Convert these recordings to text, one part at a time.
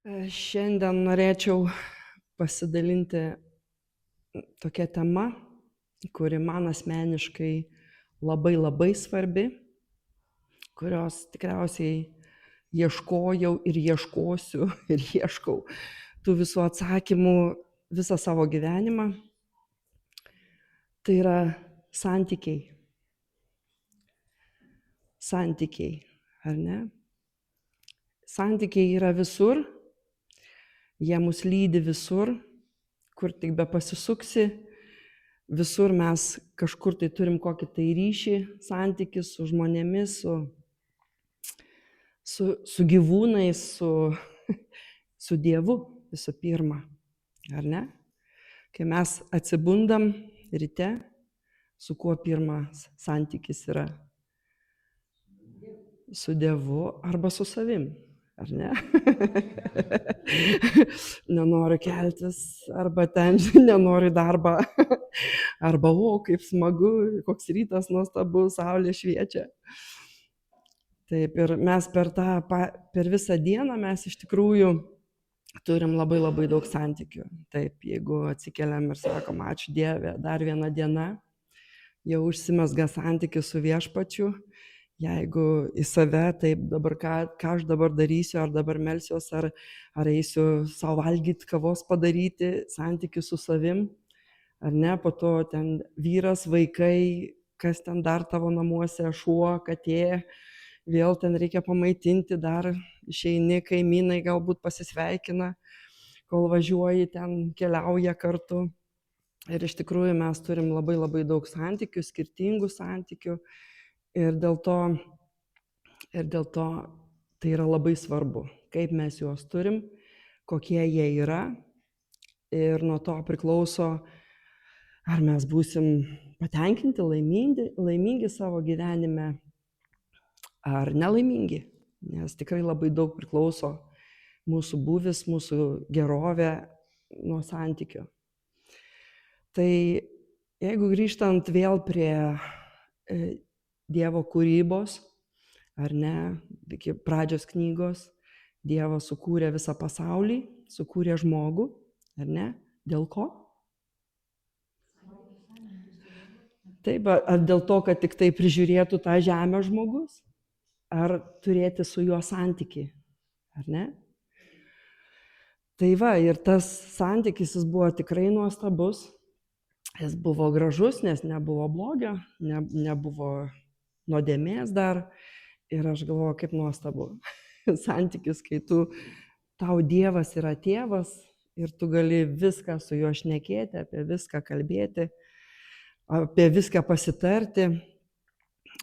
Šiandien norėčiau pasidalinti tokia tema, kuri man asmeniškai labai svarbi, kurios tikriausiai ieškojau ir ieškosiu ir ieškau tų visų atsakymų visą savo gyvenimą. Tai yra santykiai. Santykiai, ar ne? Santykiai yra visur, jie mus lydi visur, kur tik be pasisuksi, visur mes kažkur tai turim kokį tai ryšį, santykį su žmonėmis, su gyvūnais, su Dievu visų pirma, ar ne? Kai mes atsibundam ryte, su kuo pirmas santykis yra? Su Dievu arba su savim, ar ne? Nenoriu keltis, arba ten nenoriu į darbą, arba kaip smagu, koks rytas nuostabus, saulė šviečia. Taip, ir mes per visą dieną mes iš tikrųjų turim labai daug santykių. Taip, jeigu atsikeliam ir sakom, ačiū Dieve, dar viena diena, jau užsimezga santykis su Viešpačiu. Jeigu į save, taip dabar ką aš dabar darysiu, ar dabar melsiuos, ar eisiu savo valgyti, kavos padaryti, santykius su savim, ar ne, po to ten vyras, vaikai, kas ten dar tavo namuose, šuo, katė, vėl ten reikia pamaitinti, dar išeini, kaimynai galbūt pasisveikina, kol važiuoji, ten keliauja kartu. Ir iš tikrųjų mes turim labai daug santykių, skirtingų santykių. Ir dėl to tai yra labai svarbu, kaip mes juos turim, kokie jie yra. Ir nuo to priklauso, ar mes būsim patenkinti, laimingi savo gyvenime, ar nelaimingi. Nes tikrai labai daug priklauso mūsų būvis, mūsų gerovė nuo santykių. Tai jeigu grįžtant vėl prie Dievo kūrybos, ar ne, iki pradžios knygos, Dievas sukūrė visą pasaulį, sukūrė žmogų, ar ne? Dėl ko? Taip, ar dėl to, kad tik tai prižiūrėtų tą žemę žmogus, ar turėti su juo santykį, ar ne? Tai va, ir tas santykis jis buvo tikrai nuostabus, jis buvo gražus, nes nebuvo blogio, nebuvo nuodėmės dar. Ir aš galvoju, kaip nuostabu santykis, kai tau Dievas yra tėvas ir tu gali viską su juo šnekėti, apie viską kalbėti, apie viską pasitarti.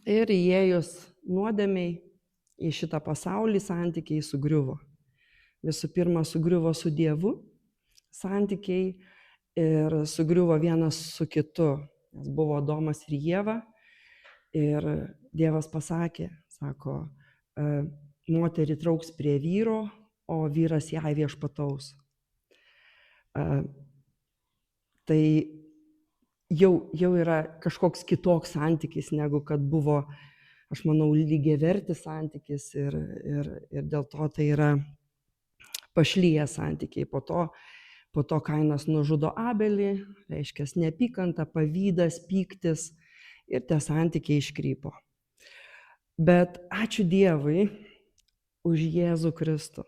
Ir įėjus nuodėmei į šitą pasaulį, santykiai sugriuvo. Visų pirma, sugriuvo su Dievu santykiai ir sugriuvo vienas su kitu. Nes buvo Adomas ir Ieva ir Dievas pasakė, sako, moterį trauks prie vyro, o vyras jai viešpataus. Tai jau yra kažkoks kitoks santykis, negu kad buvo, aš manau, lygiavertis santykis ir dėl to tai yra pašlyję santykiai. Po to Kainas nužudo Abelį, reiškia neapykanta, pavydas, pyktis ir tie santykiai iškrypo. Bet ačiū Dievui už Jėzų Kristų,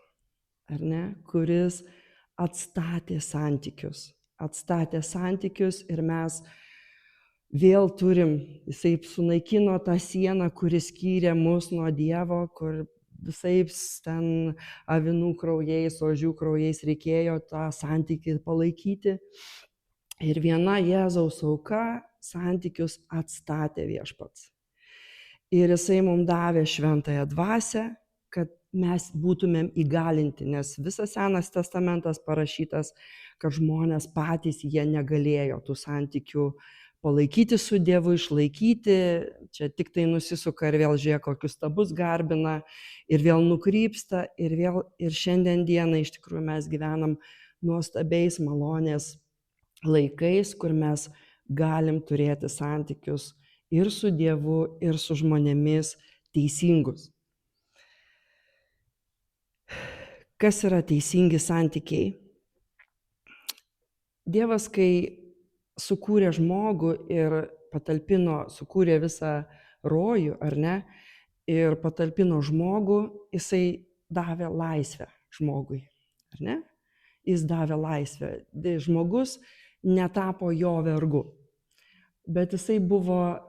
ar ne, kuris atstatė santykius ir mes vėl turim, jisai sunaikino tą sieną, kuri skyrė mus nuo Dievo, kur visais ten avinų kraujais, ožių kraujais reikėjo tą santykį palaikyti. Ir viena Jėzaus auka santykius atstatė Viešpats. Ir jisai mums davė šventąją dvasią, kad mes būtumėm įgalinti, nes visas Senas testamentas parašytas, kad žmonės patys jie negalėjo tų santykių palaikyti su Dievu, išlaikyti, čia tik tai nusisuka ir vėl žiūrėk, kokius stabus garbina ir vėl nukrypsta ir šiandien dieną iš tikrųjų mes gyvenam nuostabiais malonės laikais, kur mes galim turėti santykius ir su Dievu, ir su žmonėmis teisingus. kas yra teisingi santykiai? Dievas, kai sukūrė žmogų ir sukūrė visą rojų, ar ne, ir patalpino žmogų, jisai davė laisvę žmogui, ar ne? Jis davė laisvę. Žmogus netapo jo vergu, bet jisai buvo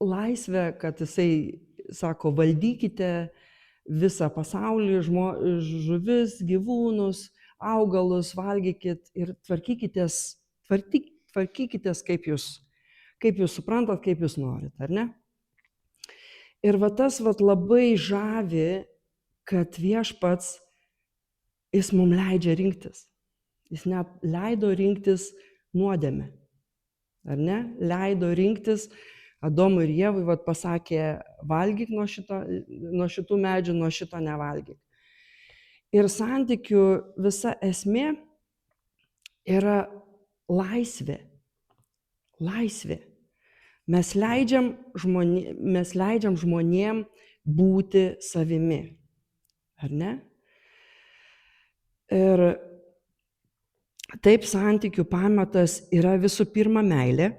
laisvė, kad jisai sako, valdykite visą pasaulį, žuvis, gyvūnus, augalus, valgykit ir tvarkykitės kaip jūs suprantat, kaip jūs norit, ar ne? Ir tas labai žavi, kad viešpats, jis mums leidžia rinktis. Jis net leido rinktis nuodėmę, ar ne? Leido rinktis Adomui ir Ievai, pasakė, valgyk nuo šitų medžių, nuo šito nevalgyk. Ir santykių visa esmė yra laisvė. Laisvė. Mes leidžiam žmonėm būti savimi. Ar ne? Ir taip santykių pamatas yra visų pirma meilė.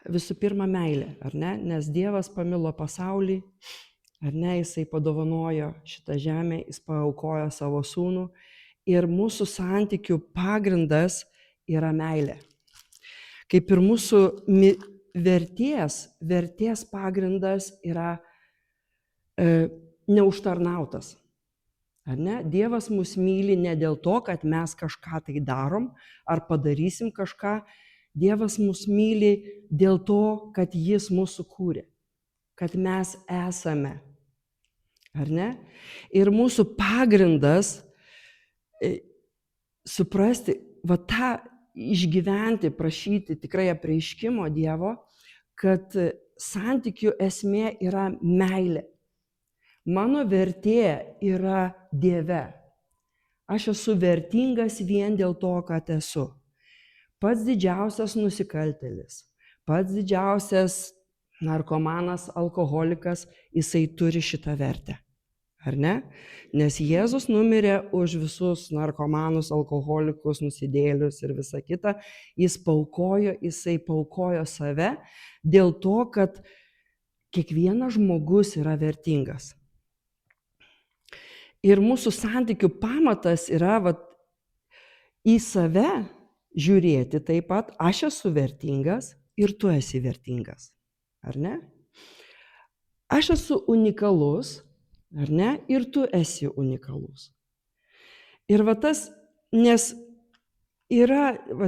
Visų pirma meilė, ar ne? Nes Dievas pamilo pasaulį, ar ne? Jisai padovanojo šitą žemę, jis paaukojo savo sūnų. Ir mūsų santykių pagrindas yra meilė. Kaip ir mūsų vertės pagrindas yra neužtarnautas. Ar ne? Dievas mus myli ne dėl to, kad mes kažką tai darom ar padarysim kažką. Dievas mus myli dėl to, kad jis mūsų kūrė, kad mes esame. Ar ne? Ir mūsų pagrindas suprasti, tą išgyventi, prašyti tikrai apreiškimo Dievo, kad santykių esmė yra meilė. Mano vertė yra Dieve. Aš esu vertingas vien dėl to, kad esu. Pats didžiausias nusikaltėlis, pats didžiausias narkomanas, alkoholikas, jisai turi šitą vertę. Ar ne? Nes Jėzus numirė už visus narkomanus, alkoholikus, nusidėlius ir visą kitą. Jisai paaukojo save dėl to, kad kiekvienas žmogus yra vertingas. Ir mūsų santykių pamatas yra į save žiūrėti taip pat, aš esu vertingas ir tu esi vertingas. Ar ne? Aš esu unikalus, ar ne? Ir tu esi unikalus. Ir nes yra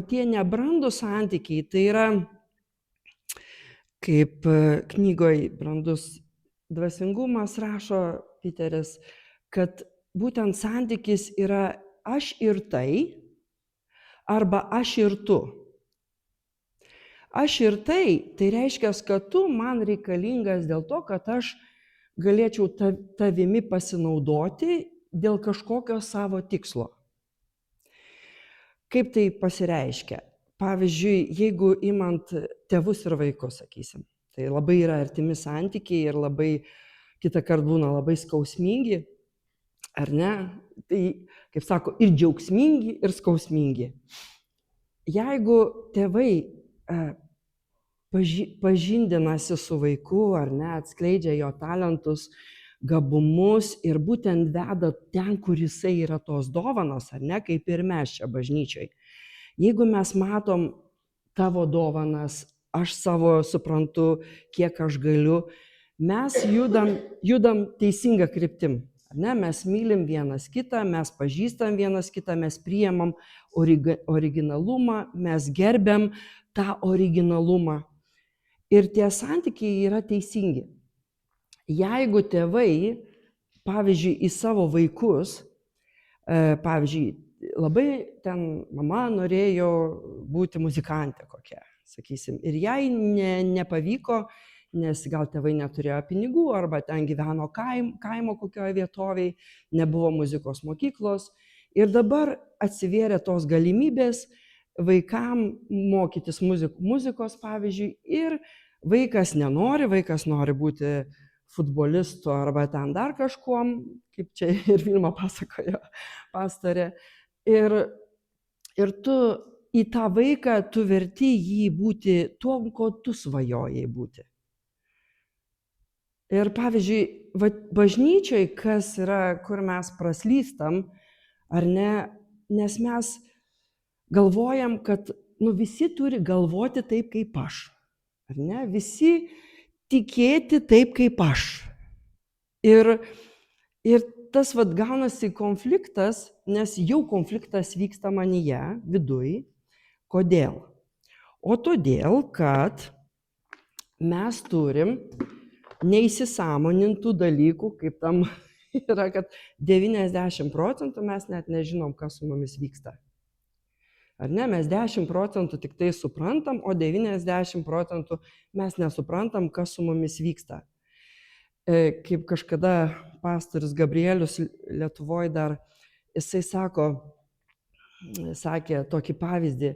tie nebrandūs santykiai, tai yra, kaip knygoje Brandus dvasingumas rašo Piteris, kad būtent santykis yra aš ir tai, arba aš ir tu. Aš ir tai reiškia, kad tu man reikalingas dėl to, kad aš galėčiau tavimi pasinaudoti dėl kažkokio savo tikslo. Kaip tai pasireiškia? Pavyzdžiui, jeigu imant tėvus ir vaikus, sakysim, tai labai yra artimi santykiai ir labai kitą kartą būna labai skausmingi, ar ne? Tai, kaip sako, ir džiaugsmingi, ir skausmingi. Jeigu tėvai pažindinasi su vaiku, ar ne, atskleidžia jo talentus, gabumus ir būtent veda ten, kur jisai yra tos dovanos, ar ne, kaip ir mes čia bažnyčioj. Jeigu mes matom tavo dovanas, aš savo suprantu, kiek aš galiu, mes judam teisingą kryptim. Ne, mes mylim vienas kitą, mes pažįstam vienas kitą, mes priimam originalumą, mes gerbiam tą originalumą. Ir tie santykiai yra teisingi. Jeigu tėvai, pavyzdžiui, į savo vaikus, pavyzdžiui, labai ten mama norėjo būti muzikantė kokia, sakysim, ir jai nepavyko, nes gal tėvai neturėjo pinigų, arba ten gyveno kaimo kokioje vietovėje, nebuvo muzikos mokyklos. Ir dabar atsivėrė tos galimybės vaikam mokytis muzikos, pavyzdžiui, ir vaikas nori būti futbolistu arba ten dar kažkuom, kaip čia ir Vilma pasakojo pastorė. Ir tu į tą vaiką, tu verti jį būti tuo, ko tu svajojai būti. Ir pavyzdžiui, bažnyčiai, kas yra, kur mes praslystam, ar ne, nes mes galvojam, kad visi turi galvoti taip kaip aš. Ar ne? Visi tikėti taip kaip aš. Ir tas gaunasi konfliktas, nes jau konfliktas vyksta manyje, viduj. Kodėl? O todėl, kad mes turim neįsisąmonintų dalykų, kaip tam yra, kad 90% mes net nežinom, kas su mumis vyksta. Ar ne? Mes 10% tik tai suprantam, o 90% mes nesuprantam, kas su mumis vyksta. Kaip kažkada pastorius Gabrielius Lietuvoje dar, jisai sakė tokį pavyzdį,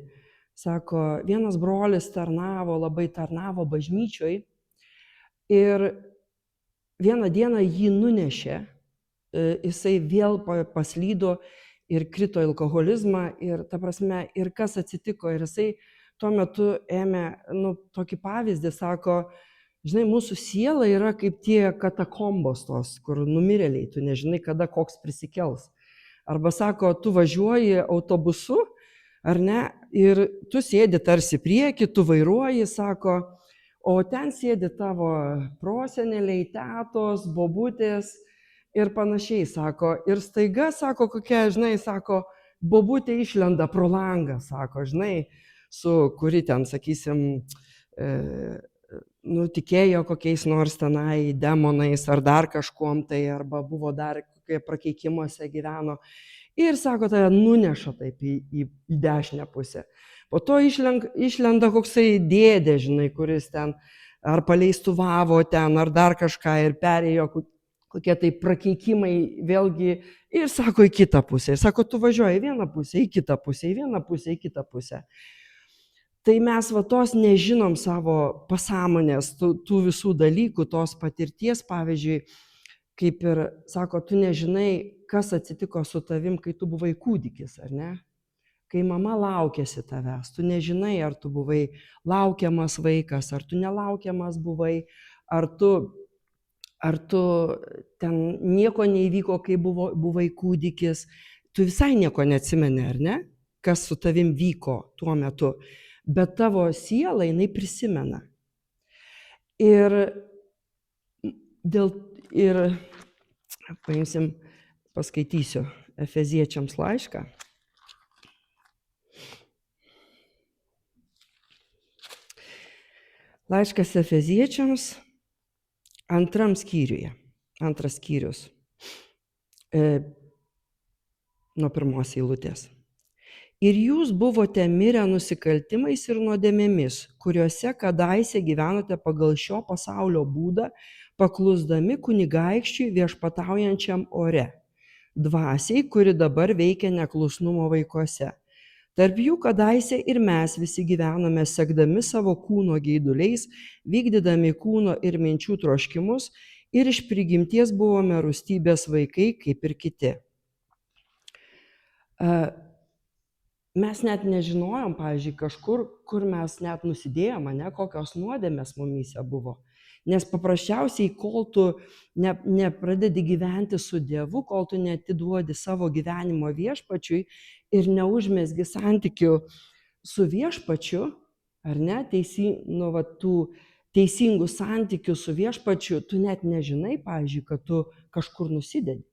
sako, vienas brolis labai tarnavo bažnyčioj ir vieną dieną jį nunešė, jisai vėl paslydo ir krito į alkoholizmą ir ta prasme, ir kas atsitiko, ir jisai tuo metu ėmė, tokį pavyzdį, sako, žinai, mūsų siela yra kaip tie katakombos tos, kur numirėliai, tu nežinai, kada koks prisikels. Arba sako, tu važiuoji autobusu, ar ne, ir tu sėdi tarsi prieki, tu vairuoji, sako, o ten sėdi tavo proseneliai, tetos, bobutės ir panašiai, sako. Ir staiga, sako, kokia, žinai, sako, bobutė išlenda pro langą, sako, žinai, kuri ten, sakysim, tikėjo kokiais nors tenai demonais ar dar kažkuom tai, arba buvo dar kokie prakeikimuose gyveno. Ir, sako, tave nuneša taip į dešinę pusę. Po to išlenda koksai dėdė, žinai, kuris ten ar paleistuvavo ten, ar dar kažką ir perėjo kokie tai prakeikimai vėlgi ir, sako, į kitą pusę. Ir, sako, tu važiuoji į vieną pusę, į kitą pusę, į vieną pusę, į kitą pusę. Tai mes tos nežinom savo pasąmonės, tų visų dalykų, tos patirties, pavyzdžiui, kaip ir, sako, tu nežinai, kas atsitiko su tavim, kai tu buvai kūdikis, ar ne? Kai mama laukėsi tavęs, tu nežinai, ar tu buvai laukiamas vaikas, ar tu nelaukiamas buvai, ar tu ten nieko neįvyko, kai buvai kūdikis, tu visai nieko neatsimeni, ar ne? Kas su tavim vyko tuo metu. Bet tavo siela, jinai prisimena. Ir paimsim, paskaitysiu Efeziečiams laišką. Laiškas Efeziečiams, 2 skyriuje, 2 skyrius, nuo 1 eilutės. Ir jūs buvote mirę nusikaltimais ir nuodėmėmis, kuriuose kadaise gyvenote pagal šio pasaulio būdą, paklusdami kunigaikščiui viešpataujančiam ore, dvasiai, kuri dabar veikia neklusnumo vaikuose. Tarp jų kadaise ir mes visi gyvename, sekdami savo kūno geiduliais, vykdydami kūno ir minčių troškimus, ir iš prigimties buvome rūstybės vaikai, kaip ir kiti. Mes net nežinojom, pavyzdžiui, kažkur, kur mes net nusidėjom, kokios nuodėmės mumyse buvo. Nes paprasčiausiai, kol tu nepradedi gyventi su Dievu, kol tu neatiduodi savo gyvenimo viešpačiui ir neužmesgi santykių su viešpačiu, ar ne, tų teisingų santykių su viešpačiu, tu net nežinai, pavyzdžiui, kad tu kažkur nusidedi.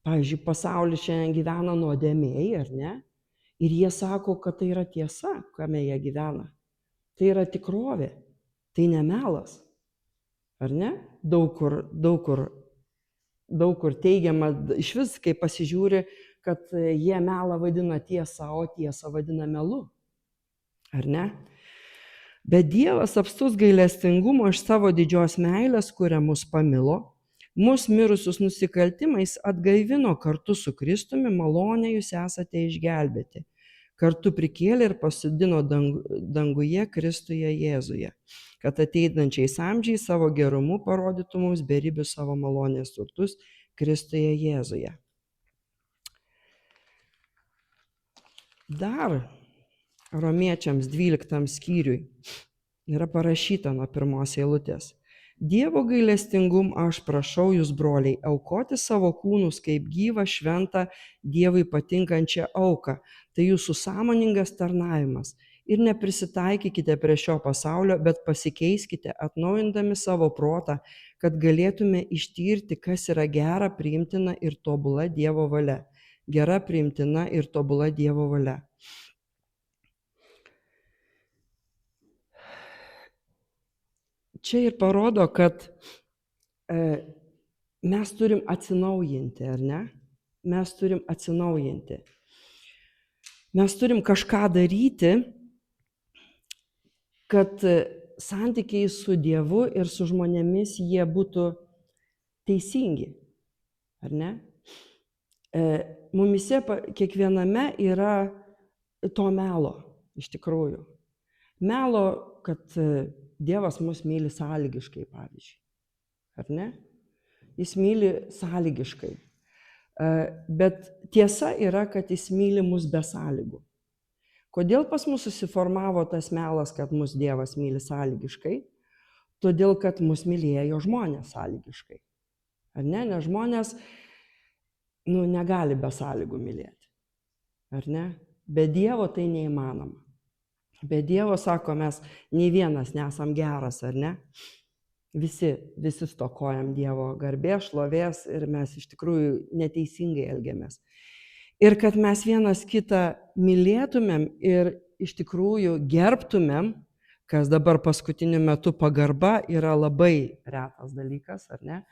Pavyzdžiui, pasaulis šiandien gyvena nuodėmėj, ar ne? Ir jie sako, kad tai yra tiesa, kame jie gyvena. Tai yra tikrovė, tai ne melas. Ar ne? Daug kur teigiama, iš vis, kai pasižiūri, kad jie melą vadina tiesa, o tiesą vadina melu. Ar ne? Bet Dievas apstus gailestingumo iš savo didžios meilės, kuria mus pamilo, mus mirusius nusikaltimais atgaivino kartu su Kristumi, malonę jūs esate išgelbėti. kartu prikėlė ir pasodino danguje Kristuje Jėzuje, kad ateinančiais amžiais savo gerumu parodytų mums beribius savo malonės turtus Kristuje Jėzuje. Dar Romiečiams 12 skyriui yra parašyta nuo 1 eilutės. Dievo gailestingum aš prašau jūs, broliai, aukoti savo kūnus kaip gyvą, šventą, Dievui patinkančią auką. Tai jūsų sąmoningas tarnavimas. Ir neprisitaikykite prie šio pasaulio, bet pasikeiskite, atnaujindami savo protą, kad galėtume ištirti, kas yra gera, priimtina ir tobula Dievo valia. Gera, priimtina ir tobula Dievo valia. Čia ir parodo, kad mes turim atsinaujinti, ar ne? Mes turim atsinaujinti. Mes turim kažką daryti, kad santykiai su Dievu ir su žmonėmis jie būtų teisingi, ar ne? Mumise kiekviename yra to melo, iš tikrųjų. Melo, kad Dievas mus myli sąlygiškai, pavyzdžiui. Ar ne? Jis myli sąlygiškai. Bet tiesa yra, kad jis myli mus be sąlygų. Kodėl pas mus susiformavo tas melas, kad mus Dievas myli sąlygiškai? Todėl, kad mus mylėjo žmonės sąlygiškai. Ar ne? Nes žmonės negali be sąlygų mylėti. Ar ne? Be Dievo tai neįmanoma. Be Dievo, sako, mes nei vienas nesam geras, ar ne? Visi stokojam Dievo garbės, šlovės ir mes iš tikrųjų neteisingai elgiamės. Ir kad mes vienas kitą mylėtumėm ir iš tikrųjų gerbtumėm, kas dabar paskutiniu metu pagarba yra labai retas dalykas, ar ne?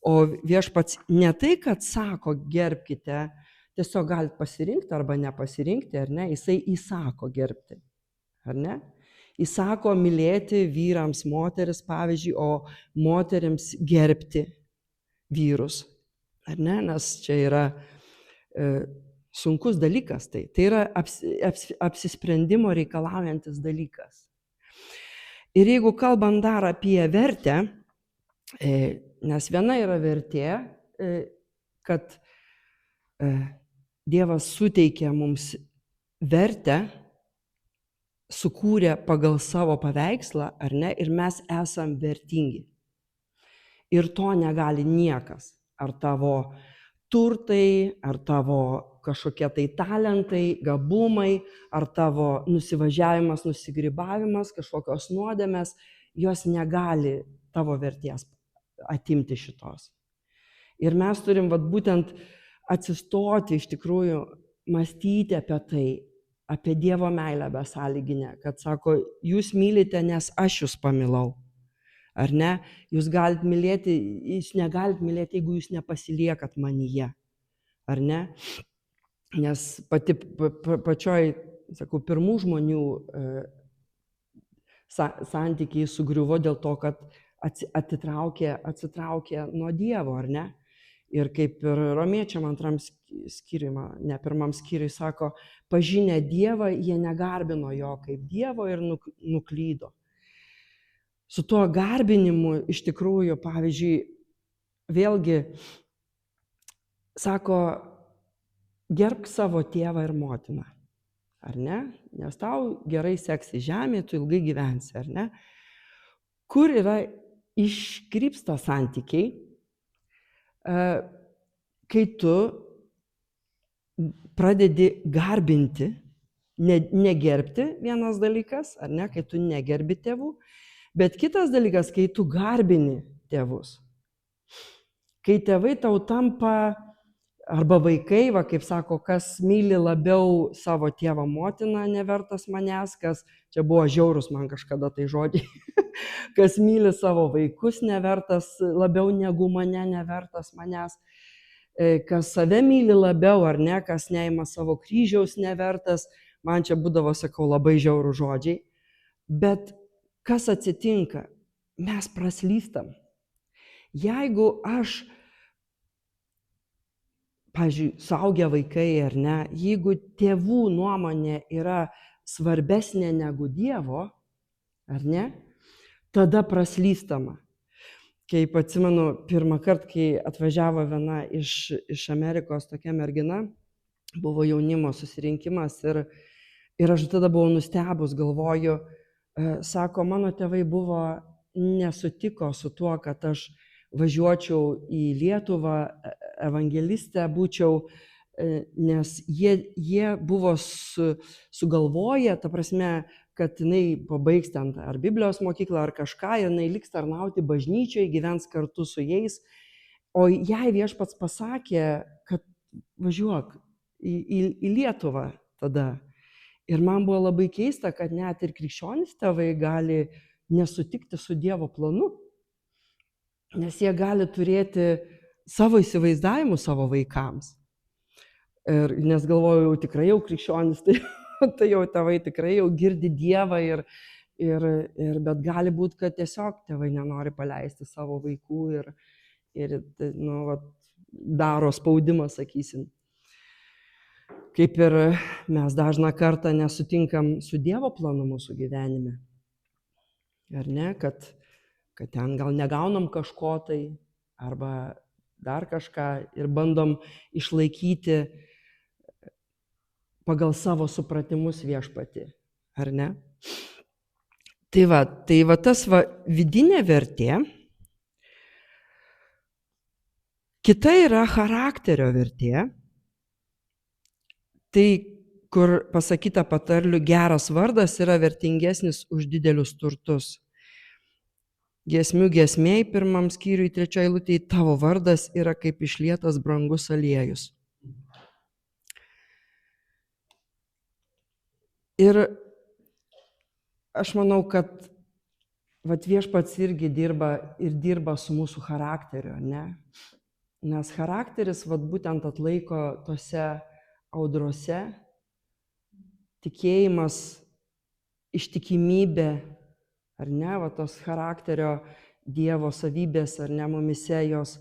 O Viešpats ne tai, kad sako gerbkite, tiesiog galite pasirinkti arba nepasirinkti, ar ne? Jisai įsako gerbti. Ar ne? Įsako mylėti vyrams moteris, pavyzdžiui, o moterims gerbti vyrus. Ar ne? Nes čia yra sunkus dalykas. Tai yra apsisprendimo reikalaujantis dalykas. Ir jeigu kalbant dar apie vertę, nes viena yra vertė, kad Dievas suteikia mums vertę, sukūrė pagal savo paveikslą, ar ne, ir mes esam vertingi. Ir to negali niekas. Ar tavo turtai, ar tavo kažkokie tai talentai, gabumai, ar tavo nusivažiavimas, nusigrybavimas, kažkokios nuodėmės, jos negali tavo vertės atimti šitos. Ir mes turim būtent atsistoti iš tikrųjų, mąstyti apie tai, apie Dievo meilę besąlyginę, kad sako, jūs mylite, nes aš jūs pamilau. Ar ne? Jūs galite mylėti, jūs negalite mylėti, jeigu jūs nepasiliekat manyje. Ar ne? Nes pačioj, sakau, pirmų žmonių santykiai sugriuvo dėl to, kad atsitraukė nuo Dievo, ar ne? Ir kaip ir Romiečiam 2 skyriui, ne 1 skyriui sako, pažinę Dievą, jie negarbino jo kaip Dievo ir nuklydo. Su tuo garbinimu iš tikrųjų, pavyzdžiui, vėlgi sako, gerbk savo tėvą ir motiną, ar ne? Nes tau gerai seksi žemėje, tu ilgai gyvensi, ar ne? Kur yra iškrypsta santykiai, kai tu pradedi garbinti, negerbti vienas dalykas, ar ne, kai tu negerbi tėvų, bet kitas dalykas, kai tu garbini tėvus. Kai tėvai tau tampa, arba vaikai, kaip sako, kas myli labiau savo tėvą motiną, nevertas manęs, kas, čia buvo žiaurus man kažkada tai žodžiai, kas myli savo vaikus, nevertas labiau negu mane, nevertas manęs, kas save myli labiau, ar ne, kas neima savo kryžiaus, nevertas, man čia būdavo, sakau, labai žiaurų žodžiai, bet kas atsitinka? Mes praslystam. Jeigu aš pavyzdžiui, suaugę vaikai ar ne, jeigu tėvų nuomonė yra svarbesnė negu Dievo, ar ne, tada praslystama. Kaip atsimenu, pirmą kartą, kai atvažiavo viena iš Amerikos tokia mergina, buvo jaunimo susirinkimas ir aš tada buvau nustebus, galvoju, sako, mano tėvai nesutiko su tuo, kad aš važiuočiau į Lietuvą, evangelistę būčiau, nes jie buvo sugalvoję, ta prasme, kad jinai pabaigs ten ar Biblijos mokyklą, ar kažką, ir jinai liks tarnauti bažnyčioje, gyvens kartu su jais. O jai Viešpats pasakė, kad važiuok į Lietuvą tada. Ir man buvo labai keista, kad net ir krikščionys tėvai gali nesutikti su Dievo planu, nes jie gali turėti savo įsivaizdavimus savo vaikams. Nes galvoju, jau tikrai jau krikščionys, tai jau tėvai tikrai jau girdi Dievą, bet gali būti, kad tiesiog tėvai nenori paleisti savo vaikų ir daro spaudimą, sakysim. Kaip ir mes dažną kartą nesutinkam su Dievo planu mūsų gyvenime. Ar ne, kad ten gal negaunam kažko tai, arba dar kažką ir bandom išlaikyti pagal savo supratimus Viešpatį, ar ne? Tai va tas vidinė vertė. Kita yra charakterio vertė. Tai, kur pasakyta patarlių, geras vardas yra vertingesnis už didelius turtus. Giesmių giesmėj 1 skyriui 3 eilutėj, tavo vardas yra kaip išlietas brangus aliejus. Ir aš manau, kad Viešpats irgi dirba su mūsų charakteriu, ne? Nes charakteris būtent atlaiko tose audrose, tikėjimas, ištikimybė, ar ne, tos charakterio Dievo savybės, ar ne, mumise jos,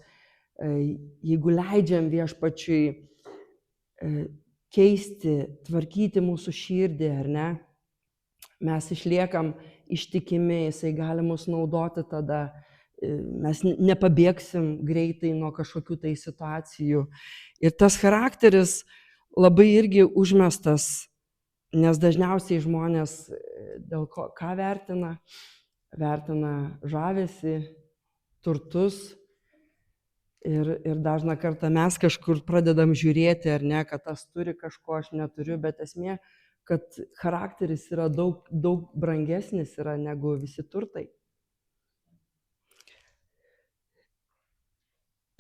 jeigu leidžiam Viešpačiui keisti, tvarkyti mūsų širdį, ar ne, mes išliekam ištikimi, jisai gali mus naudoti tada, mes nepabėgsim greitai nuo kažkokių tai situacijų. Ir tas charakteris labai irgi užmestas, nes dažniausiai žmonės dėl ką vertina? Vertina žavesį, turtus ir dažną kartą mes kažkur pradedam žiūrėti, ar ne, kad tas turi kažko, aš neturiu, bet esmė, kad charakteris yra daug brangesnis yra negu visi turtai.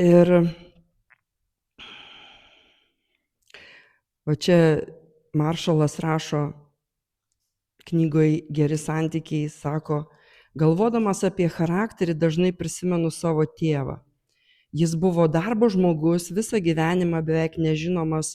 Ir čia Maršalas rašo knygoje Geri santykiai, sako, galvodamas apie charakterį dažnai prisimenu savo tėvą. Jis buvo darbo žmogus, visą gyvenimą beveik nežinomas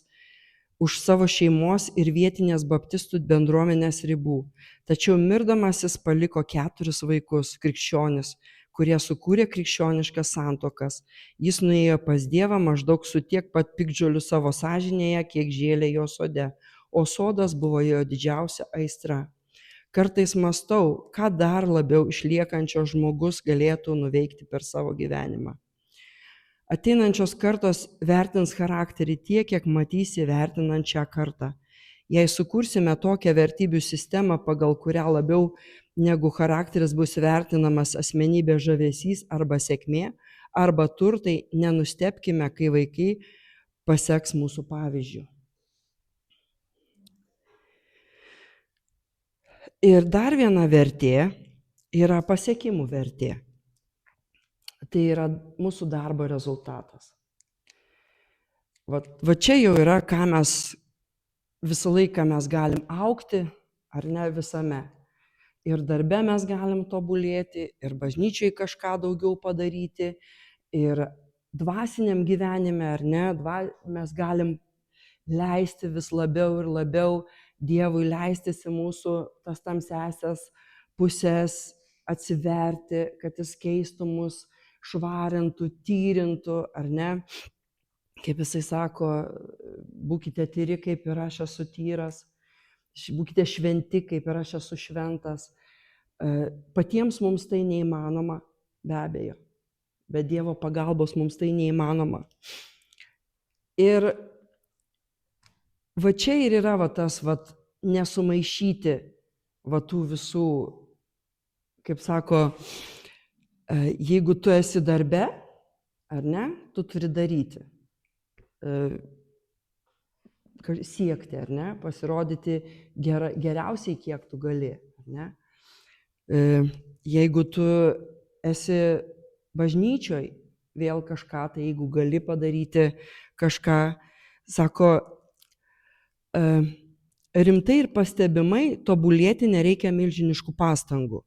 už savo šeimos ir vietinės baptistų bendruomenės ribų. Tačiau mirdamas jis paliko 4 vaikus, krikščionis, kurie sukūrė krikščioniškas santuokas. Jis nuėjo pas Dievą maždaug su tiek pat piktžolių savo sąžinėje, kiek žėlė jo sode, o sodas buvo jo didžiausia aistra. Kartais mąstau, ką dar labiau išliekančio žmogus galėtų nuveikti per savo gyvenimą. Ateinančios kartos vertins charakterį tiek, kiek matysi vertinant šią kartą. Jei sukursime tokią vertybių sistemą, pagal kurią labiau negu charakteris bus vertinamas asmenybės žavesys arba sėkmė, arba turtai, nenustebkime, kai vaikai paseks mūsų pavyzdžiu. Ir dar viena vertė yra pasiekimų vertė. Tai yra mūsų darbo rezultatas. Va čia jau yra, ką mes visą laiką mes galim augti, ar ne, visame. Ir darbe mes galim tobulėti, ir bažnyčiai kažką daugiau padaryti, ir dvasiniam gyvenime, ar ne, mes galim leisti vis labiau ir labiau Dievui leistis į mūsų tas tamsiąsias pusės, atsiverti, kad jis keistų mus, švarintų, tyrintų, ar ne. kaip jisai sako, būkite tyri, kaip ir aš esu tyras, būkite šventi, kaip ir aš esu šventas. Patiems mums tai neįmanoma, be abejo, be Dievo pagalbos mums tai neįmanoma. Ir va čia ir yra va tas va nesumaišyti va tų visų, kaip sako, jeigu tu esi darbe, ar ne, tu turi daryti, siekti, ar ne, pasirodyti geriausiai, kiek tu gali, ar ne. Jeigu tu esi bažnyčioj, vėl kažką, tai jeigu gali padaryti kažką, sako, rimtai ir pastebimai tobulėti nereikia milžiniškų pastangų.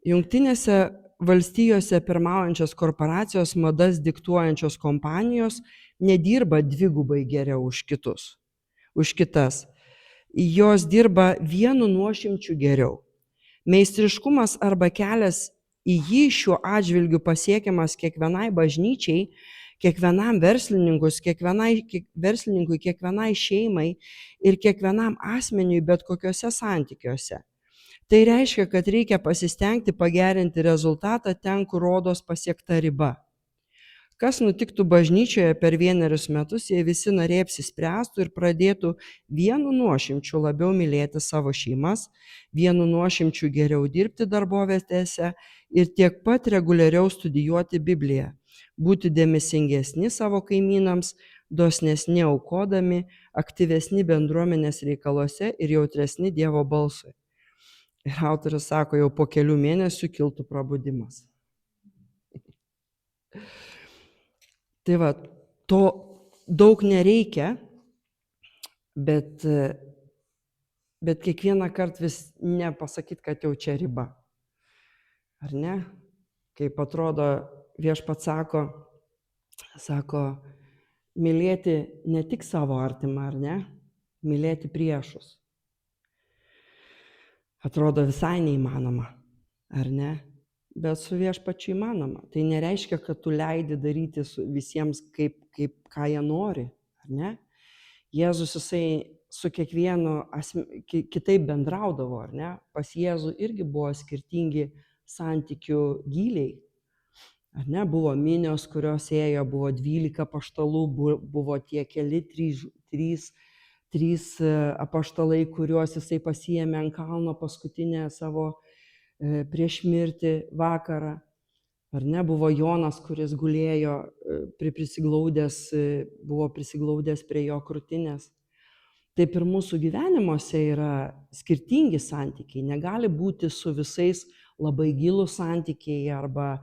Jungtinėse valstijose pirmaujančios korporacijos madas diktuojančios kompanijos nedirba dvigubai geriau už kitas. Jos dirba vienu nuošimčiu geriau. Meistriškumas arba kelias į jį šiuo atžvilgiu pasiekiamas kiekvienai bažnyčiai, kiekvienam verslininkui, kiekvienai šeimai ir kiekvienam asmeniui bet kokiuose santykiuose. Tai reiškia, kad reikia pasistengti pagerinti rezultatą ten, kur rodos pasiekta riba. Kas nutiktų bažnyčioje per 1 metus, jei visi nariai apsispręstų ir pradėtų vienu nuošimčiu labiau mylėti savo šeimas, vienu nuošimčiu geriau dirbti darbovietėse ir tiek pat reguliariau studijuoti Bibliją, būti dėmesingesni savo kaimynams, dosnesni aukodami, aktyvesni bendruomenės reikaluose ir jautresni Dievo balsui. Ir autorius sako, jau po kelių mėnesių kiltų prabudimas. Tai va, to daug nereikia, bet kiekvieną kartą vis nepasakyti, kad jau čia riba. Ar ne? Kaip atrodo, Viešpats sako, mylėti ne tik savo artimą, ar ne? Mylėti priešus. Atrodo visai neįmanoma, ar ne? Bet su Viešpačiu įmanoma. Tai nereiškia, kad tu leidi daryti visiems, ką jie nori, ar ne? Jėzus jisai su kiekvienu kitaip bendraudavo, ar ne? Pas Jėzų irgi buvo skirtingi santykių gyliai, ar ne? Buvo minios, kurios ėjo, buvo 12 apaštalų, buvo tie keli 3 apaštalai, kuriuos jisai pasiėmė ant kalno paskutinę savo prieš mirtį vakarą. Ar ne, buvo Jonas, kuris gulėjo, buvo prisiglaudęs prie jo krūtinės. Taip ir mūsų gyvenimuose yra skirtingi santykiai. Negali būti su visais labai gilūs santykiai arba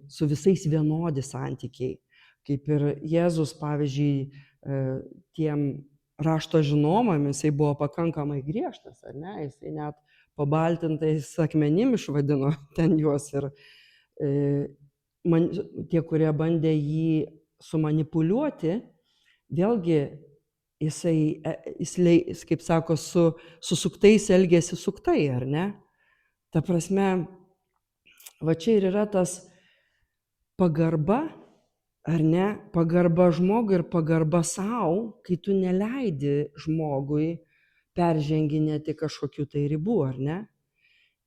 su visais vienodi santykiai. Kaip ir Jėzus, pavyzdžiui, tiem rašto žinomam, jisai buvo pakankamai griežtas, ar ne? Jisai net pabaltintais akmenim išvadino ten juos ir tie, kurie bandė jį sumanipuliuoti, vėlgi jisai, kaip sako, su suktais elgėsi suktai, ar ne? Ta prasme, va čia ir yra tas pagarba, ar ne? Pagarba žmogui ir pagarba savo, kai tu neleidi žmogui perženginėti kažkokių tai ribų, ar ne?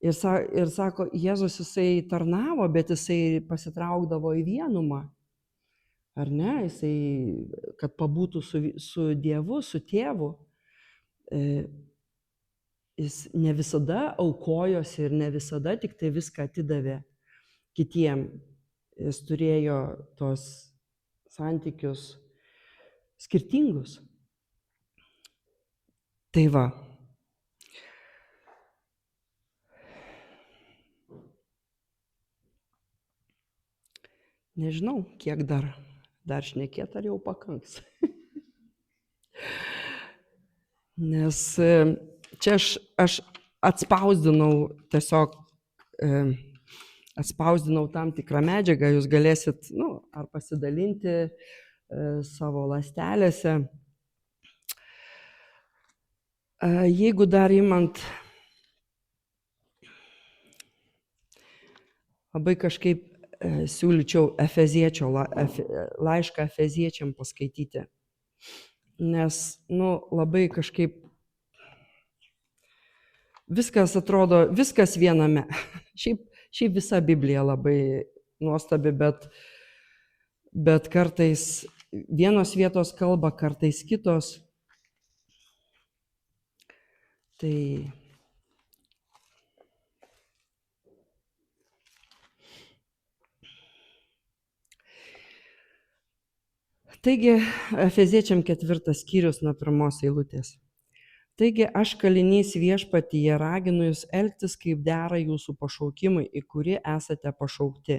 Ir sako, Jėzus jisai tarnavo, bet jisai pasitraukdavo į vienumą, ar ne? Jisai, kad pabūtų su Dievu, su Tėvu, jis ne visada aukojosi ir ne visada tik tai viską atidavė kitiem. Jis turėjo tos santykius skirtingus. Tai va. Nežinau, kiek dar šnekėt, ar jau pakanks. Nes čia aš atspausdinau tiesiog, atspausdinau tam tikrą medžiagą, jūs galėsit, ar pasidalinti savo ląstelėse. Jeigu dar imant, labai kažkaip siūlyčiau laišką Efeziečiam paskaityti, nes, labai kažkaip viskas atrodo, viskas viename. Šiaip visa Biblija labai nuostabi, bet kartais vienos vietos kalba, kartais kitos. Taigi, Efeziečiam 4 skyrius nuo 1 eilutės. Taigi aš kalinys viešpatyje raginu jūs elgtis kaip dera jūsų pašaukimui, į kurį esate pašaukti.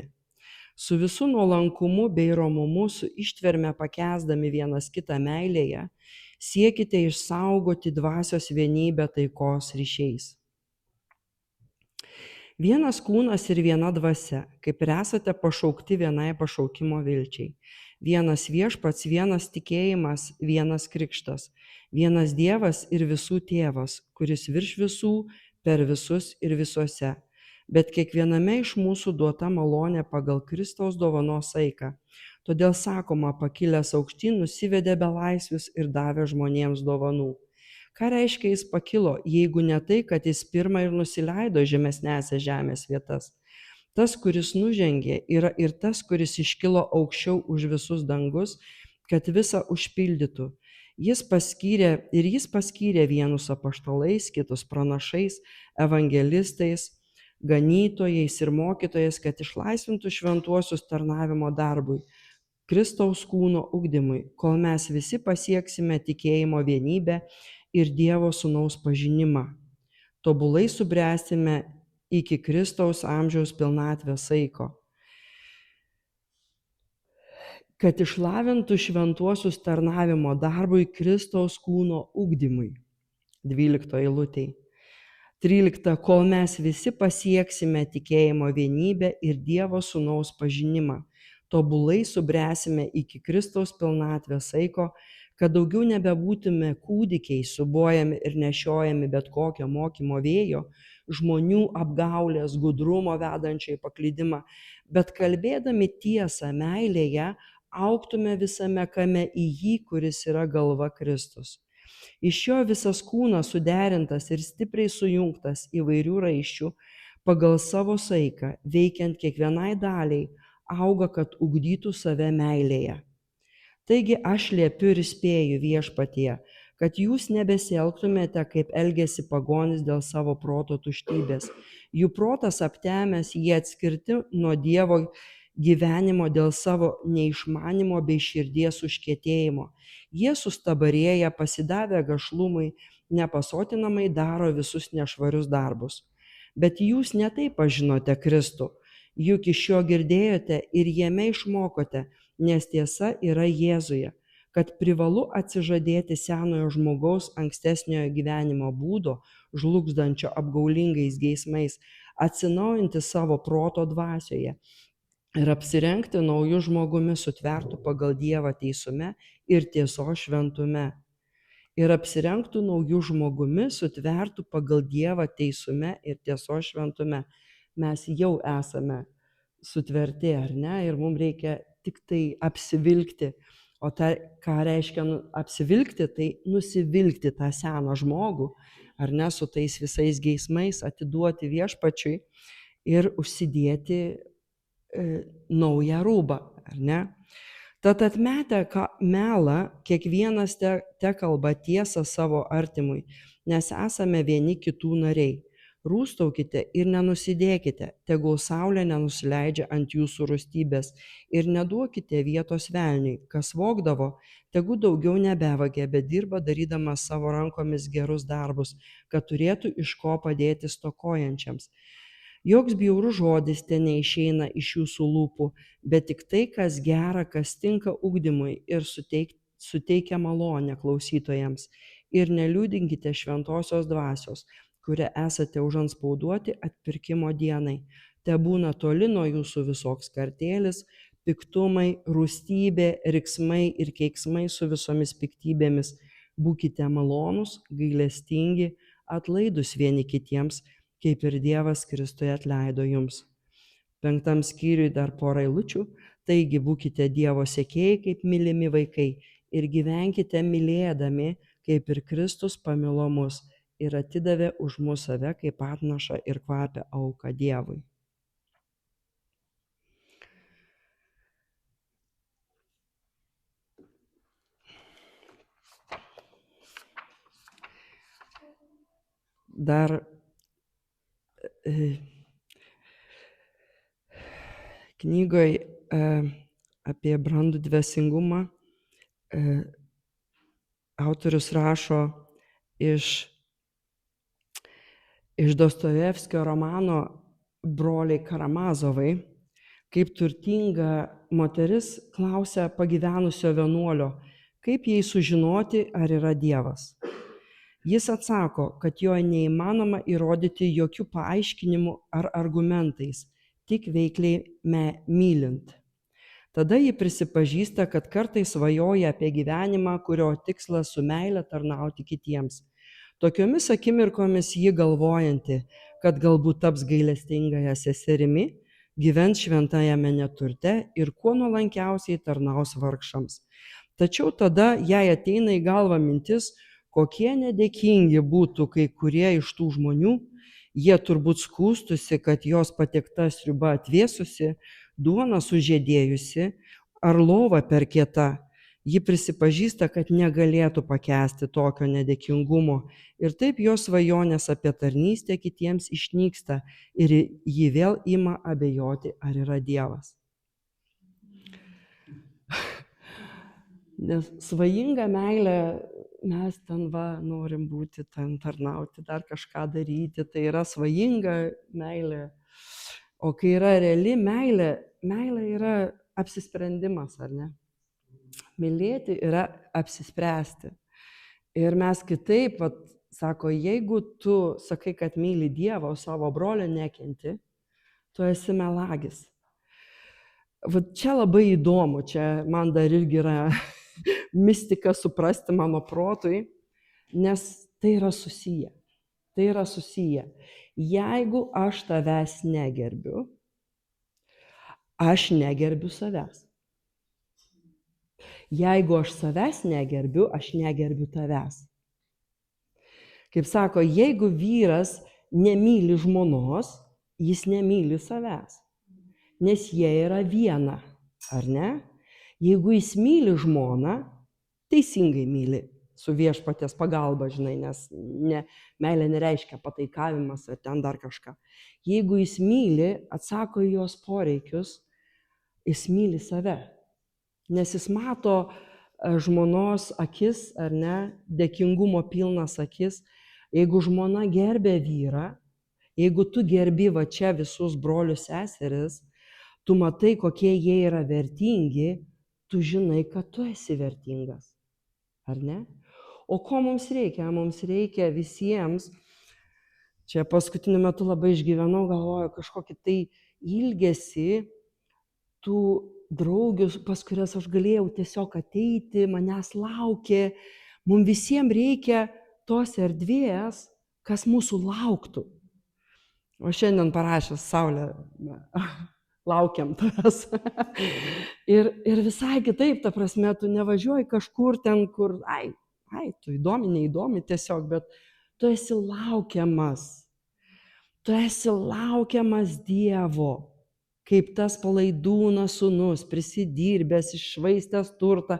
Su visų nuolankumu bei romumu, su ištverme pakęsdami vienas kitą meilėje, siekite išsaugoti dvasios vienybę taikos ryšiais. Vienas kūnas ir viena dvasia, kaip ir esate pašaukti vienai pašaukimo vilčiai. Vienas viešpats, vienas tikėjimas, vienas krikštas, vienas Dievas ir visų tėvas, kuris virš visų, per visus ir visuose. Bet kiekviename iš mūsų duota malonė pagal Kristaus dovanos saiką. Todėl sakoma, pakilęs aukštyn nusivedė belaisvius ir davė žmonėms dovanų. Ką reiškia jis pakilo, jeigu ne tai, kad jis pirma ir nusileido žemesnėse žemės vietas? Tas, kuris nužengė, yra ir tas, kuris iškilo aukščiau už visus dangus, kad visą užpildytų. Jis paskyrė vienus apaštalais, kitus pranašais, evangelistais, ganytojais ir mokytojais, kad išlaisvintų šventuosius tarnavimo darbui, Kristaus kūno ugdymui, kol mes visi pasieksime tikėjimo vienybę ir Dievo Sūnaus pažinimą. Tobulai subręsime iki Kristaus amžiaus pilnatvės saiko, kad išlavintų šventuosius tarnavimo darbui Kristaus kūno ugdymui. 12 eilutėj. 13. Kol mes visi pasieksime tikėjimo vienybę ir Dievo Sūnaus pažinimą, tobulai subręsime iki Kristaus pilnatvės saiko, kad daugiau nebebūtume kūdikiai, subojami ir nešiojami bet kokio mokymo vėjo, žmonių apgaulės, gudrumo vedančiai paklydimą, bet kalbėdami tiesą meilėje, augtume visame kame į jį, kuris yra galva Kristus. Iš jo visas kūnas suderintas ir stipriai sujungtas įvairių raiščių pagal savo saiką, veikiant kiekvienai daliai, auga, kad ugdytų save meilėje. Taigi aš liepiu ir spėju viešpatyje, kad jūs nebesielgtumėte, kaip elgėsi pagonys dėl savo proto tuštybės. Jų protas aptemęs, jie atskirti nuo Dievo gyvenimo dėl savo neišmanimo bei širdies užkietėjimo. Jie sustabarėja, pasidavę gašlumui, nepasotinamai daro visus nešvarius darbus. Bet jūs ne taip pažinote Kristų, juk iš jo girdėjote ir jame išmokote, nes tiesa yra Jėzuje, kad privalu atsižadėti senojo žmogaus ankstesniojo gyvenimo būdo, žlugdančio apgaulingais geismais, atsinaujinti savo proto dvasioje ir apsirengti naujų žmogumi sutvertų pagal Dievą teisume ir tiesos šventume. Ir apsirengtų naujų žmogumi sutvertų pagal Dievą teisume ir tiesos šventume. Mes jau esame sutverti, ar ne? Ir mums reikia tik tai apsivilkti. O ką reiškia apsivilkti, tai nusivilkti tą seną žmogų, ar ne, su tais visais geismais, atiduoti viešpačiui ir užsidėti naują rūbą, ar ne? Tad atmetę melą, kiekvienas tekalba tiesą savo artimui, nes esame vieni kitų nariai. Rūstaukite ir nenusidėkite, tegul saulė nenusileidžia ant jūsų rūstybės ir neduokite vietos velniui, kas vogdavo, tegu daugiau nebevagia, bet dirba darydamas savo rankomis gerus darbus, kad turėtų iš ko padėti stokojančiams. Joks bjaurus žodis ten neišeina iš jūsų lūpų, bet tik tai, kas gera, kas tinka ugdymui ir suteikia malonę klausytojams. Ir neliūdinkite šventosios dvasios, kuria esate užantspauduoti atpirkimo dienai. Tebūna toli nuo jūsų visoks kartėlis, piktumai, rūstybė, riksmai ir keiksmai su visomis piktybėmis. Būkite malonūs, gailestingi, atlaidūs vieni kitiems, kaip ir Dievas Kristuje atleido jums. 5 skyriui dar porą eilučių. Taigi būkite Dievo sekėjai kaip mylimi vaikai ir gyvenkite mylėdami, kaip ir Kristus pamilo mus ir atidavė už mus save kaip atnašą ir kvapią auką Dievui. Dar knygoje apie brandų dvasingumą autorius rašo iš Dostojevskio romano Broliai Karamazovai, kaip turtinga moteris klausia pagyvenusio vienuolio, kaip jai sužinoti, ar yra Dievas. Jis atsako, kad jo neįmanoma įrodyti jokių paaiškinimų ar argumentais, tik veikliai mylint. Tada ji prisipažįsta, kad kartais svajoja apie gyvenimą, kurio tikslas su meile tarnauti kitiems. Tokiomis akimirkomis ji galvojanti, kad galbūt taps gailestingąją seserimi, gyvens šventajame neturte ir kuo nuolankiausiai tarnaus vargšams. Tačiau tada jai ateina į galvą mintis, kokie nedėkingi būtų kai kurie iš tų žmonių, jie turbūt skųstusi, kad jos patiekta sriuba atvėsusi, duona sužiedėjusi ar lova per kieta. Ji prisipažįsta, kad negalėtų pakęsti tokio nedėkingumo ir taip jos svajonės apie tarnystę kitiems išnyksta ir ji vėl ima abejoti, ar yra Dievas. Nes svajinga meilė, mes ten norim būti, ten tarnauti, dar kažką daryti, tai yra svajinga meilė. O kai yra reali meilė, meilė yra apsisprendimas, ar ne? Mylėti yra apsispręsti. Ir mes kitaip, sako, jeigu tu sakai, kad myli Dievą, o savo brolio nekenti, tu esi melagis. Čia labai įdomu, čia man dar irgi yra mistika suprasti mano protui, nes tai yra susiję. Tai yra susiję. Jeigu aš tavęs negerbiu, aš negerbiu savęs. Jeigu aš savęs negerbiu, aš negerbiu tavęs. Kaip sako, jeigu vyras nemyli žmonos, jis nemyli savęs, nes jie yra viena, ar ne? Jeigu jis myli žmoną, teisingai myli, su viešpaties pagalba, žinai, nes meilė nereiškia pataikavimas ar ten dar kažką. Jeigu jis myli, atsako į jos poreikius, jis myli save. Nes jis mato žmonos akis, ar ne, dėkingumo pilnas akis. Jeigu žmona gerbė vyrą, jeigu tu gerbi va čia visus brolius seseris, tu matai, kokie jie yra vertingi, tu žinai, kad tu esi vertingas. Ar ne? O ko mums reikia? Mums reikia visiems, čia paskutiniu metu labai išgyvenau, galvoju, kažkokį tai ilgesį tų draugių, pas kurias aš galėjau tiesiog ateiti, manęs laukė. Mums visiems reikia tos erdvės, kas mūsų lauktų. O šiandien parašęs Saulė, laukiam tavęs. ir visai kitaip, ta prasme, tu nevažiuoji kažkur ten, kur, tu įdomi, neįdomi tiesiog, bet tu esi laukiamas. Tu esi laukiamas Dievo. Kaip tas palaidūnas sūnus, prisidirbęs, iššvaistęs turtą.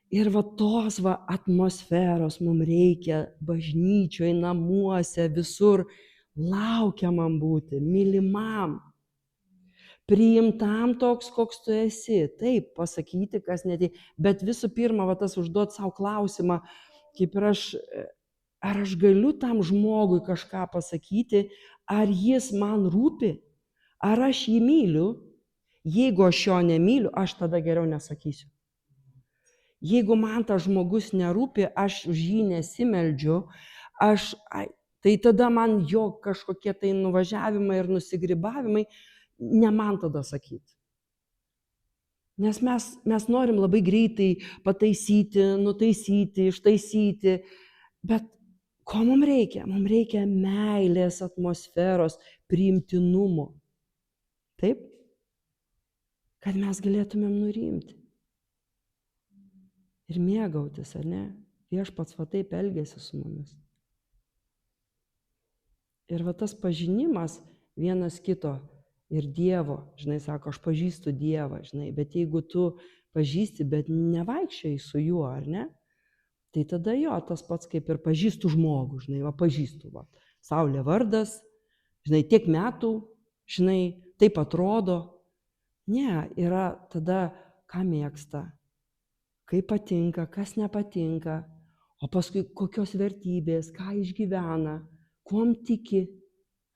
Ir tos atmosferos mums reikia bažnyčioje, namuose, visur laukiamam būti, mylimam, priimtam toks, koks tu esi. Taip, pasakyti, kas netai. Bet visų pirma, tas užduot savo klausimą, kaip ir ar aš galiu tam žmogui kažką pasakyti, ar jis man rūpi. Ar aš jį myliu? Jeigu aš jo nemyliu, aš tada geriau nesakysiu. Jeigu man tas žmogus nerūpi, aš už jį nesimeldžiu, tai tada man jo kažkokie tai nuvažiavimai ir nusigrybavimai, ne man tada sakyti. Nes mes norim labai greitai pataisyti, nutaisyti, ištaisyti, bet ko mums reikia? Mums reikia meilės atmosferos, priimtinumo. Taip? Kad mes galėtumėm nurimti. Ir mėgautis, ar ne? Viešpats va taip elgėsi su mumis. Ir va tas pažinimas vienas kito ir Dievo, žinai, sako, aš pažįstu Dievą, žinai, bet jeigu tu pažįsti, bet nevaikščiai su juo, ar ne? Tai tada jo, tas pats kaip ir pažįstu žmogų, žinai, va pažįstu, va. Saulė vardas, žinai, tiek metų, žinai, taip atrodo. Ne, yra tada, ką mėgsta, kaip patinka, kas nepatinka, o paskui kokios vertybės, ką išgyvena, kuom tiki.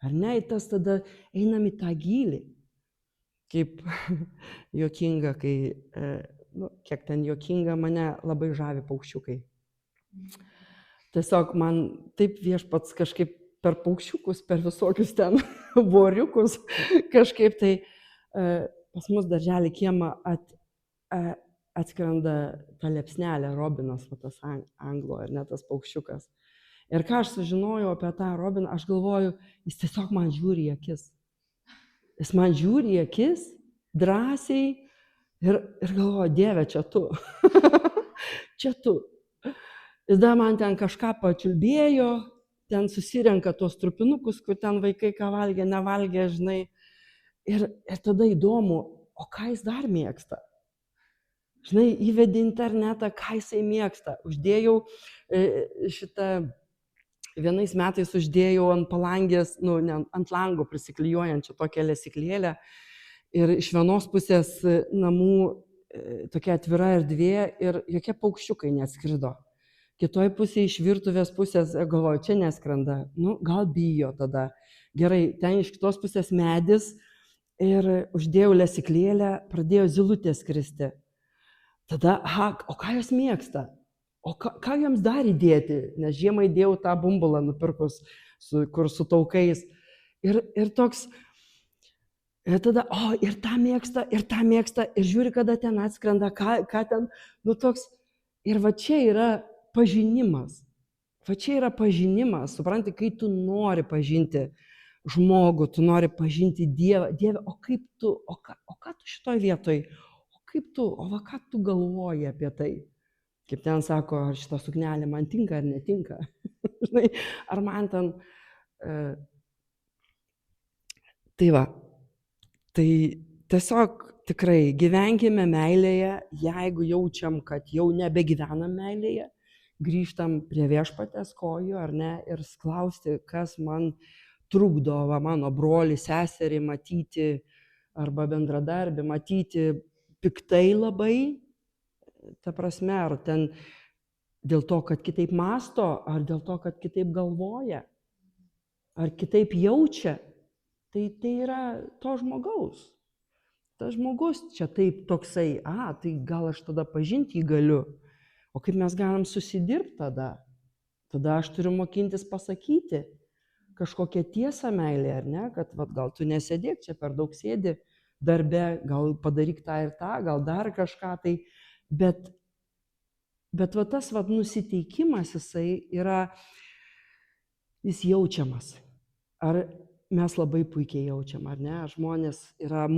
Ar ne, tas tada einam į tą gylį. Kaip juokinga, kai, kiek ten juokinga, mane labai žavi paukščiukai. Tiesiog man taip Viešpats kažkaip per paukščiukus, per visokius ten voriukus, kažkaip tai pas mus darželį kiemą atskrenda ta liepsnelė, Robinas, va tas anglo, ar ne tas paukščiukas. Ir ką aš sužinojau apie tą Robiną, aš galvoju, jis tiesiog man žiūri į akis. Jis man žiūri į akis, drąsiai ir galvoju, Dieve, čia tu. Čia tu. Jis dar man ten kažką pačiulbėjo, ten susirenka tuos trupinukus, kur ten vaikai ką valgė, nevalgė, žinai. Ir tada įdomu, o ką jis dar mėgsta? Žinai, įvedė internetą, ką jisai mėgsta. Uždėjau vienais metais uždėjau ant palangės, ant lango prisiklijuojančią tokią lesyklėlę. Ir iš vienos pusės namų tokia atvira erdvė ir jokie paukščiukai neatskrido. Kitoj pusėje iš virtuvės pusės, galvoju, čia neskrenda, gal bijo tada. Gerai, ten iš kitos pusės medis ir uždėjau lesyklėlę, pradėjo zylutės skristi. Tada, o ką jos mėgsta? O ką joms dar įdėti? Nes žiemą įdėjau tą bumbulą nupirkus, kur su taukais. Ir toks, ir tada, ir tą mėgsta, ir žiūri, kada ten atskrenda, ką ten, toks. Ir va čia yra pažinimas. Va čia yra pažinimas. Supranti, kai tu nori pažinti žmogų, tu nori pažinti Dievą. Dieve, o kaip tu, o ką tu šitoj vietoj, o ką tu galvoji apie tai? Kaip ten sako, ar šitą suknelę man tinka ar netinka. Ar man ten... Tai va, tai tiesiog tikrai gyvenkime meilėje, jeigu jaučiam, kad jau nebegyvenam meilėje, grįžtam prie Viešpaties kojų, ar ne, ir klausti, kas man trukdo, mano brolį, seserį matyti, arba bendradarbį matyti piktai labai, ta prasme, ar ten dėl to, kad kitaip mąsto, ar dėl to, kad kitaip galvoja, ar kitaip jaučia, tai yra to žmogaus. Tas žmogus čia taip toksai, tai gal aš tada pažinti jį galiu. O kaip mes galim susidirbti tada? Tada aš turiu mokintis pasakyti kažkokią tiesą meilę, ar ne, kad gal tu nesėdėk, čia per daug sėdi darbe, gal padaryk tą ir tą, gal dar kažką tai. Bet va tas nusiteikimas jisai yra, jis jaučiamas. Ar mes labai puikiai jaučiam, ar ne? Žmonės yra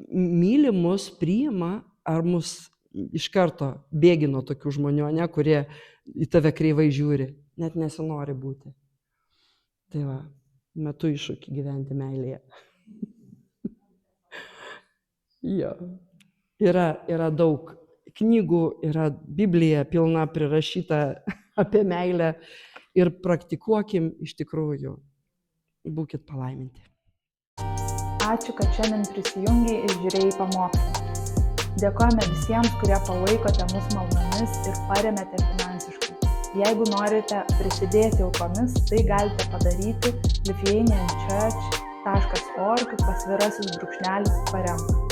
myli mus, priima, ar mus iš karto bėgi nuo tokių žmonių, ne, kurie į tave kreivai žiūri, net nesinori būti. Tai va, metu iššūkį gyventi meilėje. Jo. Yra daug knygų, yra Biblija pilna prirašyta apie meilę ir praktikuokim iš tikrųjų. Būkit palaiminti. Ačiū, kad šiandien prisijungiai ir žiūrėjai pamokslą. Dėkojame visiems, kurie palaikote mus maldomis ir paremiate finansiškai. Jeigu norite prisidėti aukomis, tai galite padaryti lithuanianchurch.org/paremk.